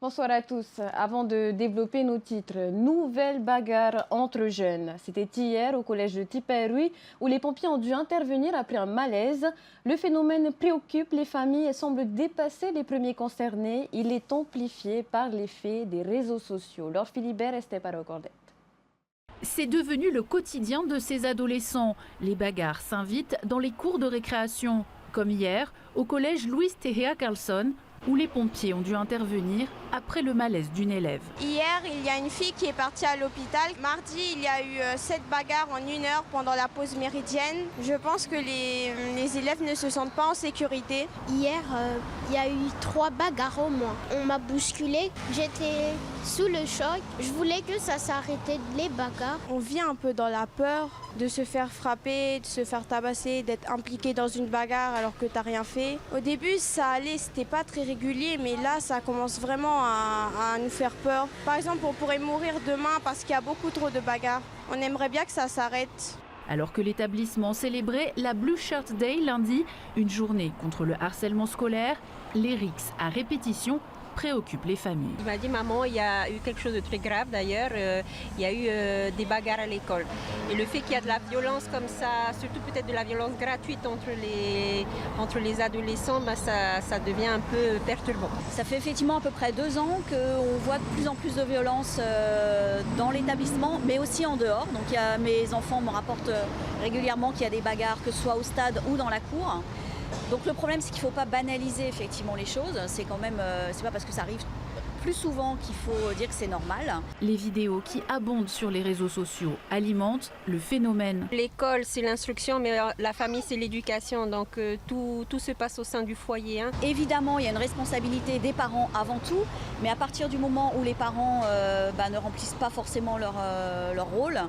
Bonsoir à tous. Avant de développer nos titres, nouvelle bagarre entre jeunes. C'était hier au collège de Tiperui où les pompiers ont dû intervenir après un malaise. Le phénomène préoccupe les familles et semble dépasser les premiers concernés. Il est amplifié par l'effet des réseaux sociaux. Laure Philibert, Esteparo Cordet. C'est devenu le quotidien de ces adolescents. Les bagarres s'invitent dans les cours de récréation, comme hier au collège Luis Tehea Carlson, où les pompiers ont dû intervenir après le malaise d'une élève. Hier, il y a une fille qui est partie à l'hôpital. Mardi, il y a eu 7 bagarres en 1 heure pendant la pause méridienne. Je pense que les élèves ne se sentent pas en sécurité. Hier, il y a eu 3 bagarres au moins. On m'a bousculé, j'étais sous le choc. Je voulais que ça s'arrête les bagarres. On vit un peu dans la peur de se faire frapper, de se faire tabasser, d'être impliqué dans une bagarre alors que t'as rien fait. Au début, ça allait, c'était pas très régulier, mais là, ça commence vraiment à nous faire peur. Par exemple, on pourrait mourir demain parce qu'il y a beaucoup trop de bagarres. On aimerait bien que ça s'arrête. Alors que l'établissement célébrait la Blue Shirt Day lundi, une journée contre le harcèlement scolaire, les rixes à répétition préoccupent les familles. Il m'a dit, maman, il y a eu quelque chose de très grave d'ailleurs, il y a eu des bagarres à l'école. Et le fait qu'il y a de la violence comme ça, surtout peut-être de la violence gratuite entre les adolescents, ça devient un peu perturbant. Ça fait effectivement à peu près 2 ans qu'on voit de plus en plus de violence dans l'établissement, mais aussi en dehors. Donc mes enfants me rapportent régulièrement qu'il y a des bagarres, que ce soit au stade ou dans la cour. Donc le problème, c'est qu'il ne faut pas banaliser effectivement les choses. C'est quand même, c'est pas parce que ça arrive plus souvent qu'il faut dire que c'est normal. Les vidéos qui abondent sur les réseaux sociaux alimentent le phénomène. L'école, c'est l'instruction, mais la famille, c'est l'éducation. Donc tout se passe au sein du foyer. Évidemment, il y a une responsabilité des parents avant tout, mais à partir du moment où les parents ne remplissent pas forcément leur rôle,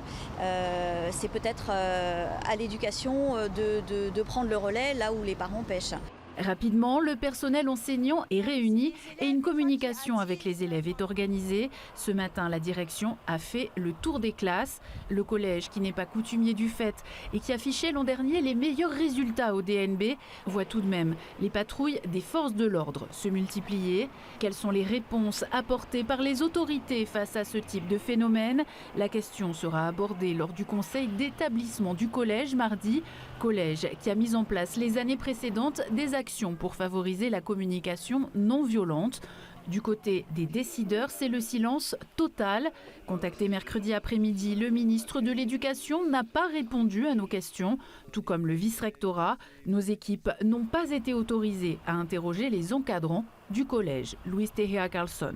c'est peut-être à l'éducation de prendre le relais là où les parents pêchent. Rapidement, le personnel enseignant est réuni et une communication avec les élèves est organisée. Ce matin, la direction a fait le tour des classes. Le collège, qui n'est pas coutumier du fait et qui affichait l'an dernier les meilleurs résultats au DNB, voit tout de même les patrouilles des forces de l'ordre se multiplier. Quelles sont les réponses apportées par les autorités face à ce type de phénomène? La question sera abordée lors du conseil d'établissement du collège mardi. Collège qui a mis en place les années précédentes des actions pour favoriser la communication non violente. Du côté des décideurs, c'est le silence total. Contacté mercredi après-midi, le ministre de l'Éducation n'a pas répondu à nos questions, tout comme le vice-rectorat. Nos équipes n'ont pas été autorisées à interroger les encadrants du collège Luis Tehea Carlson.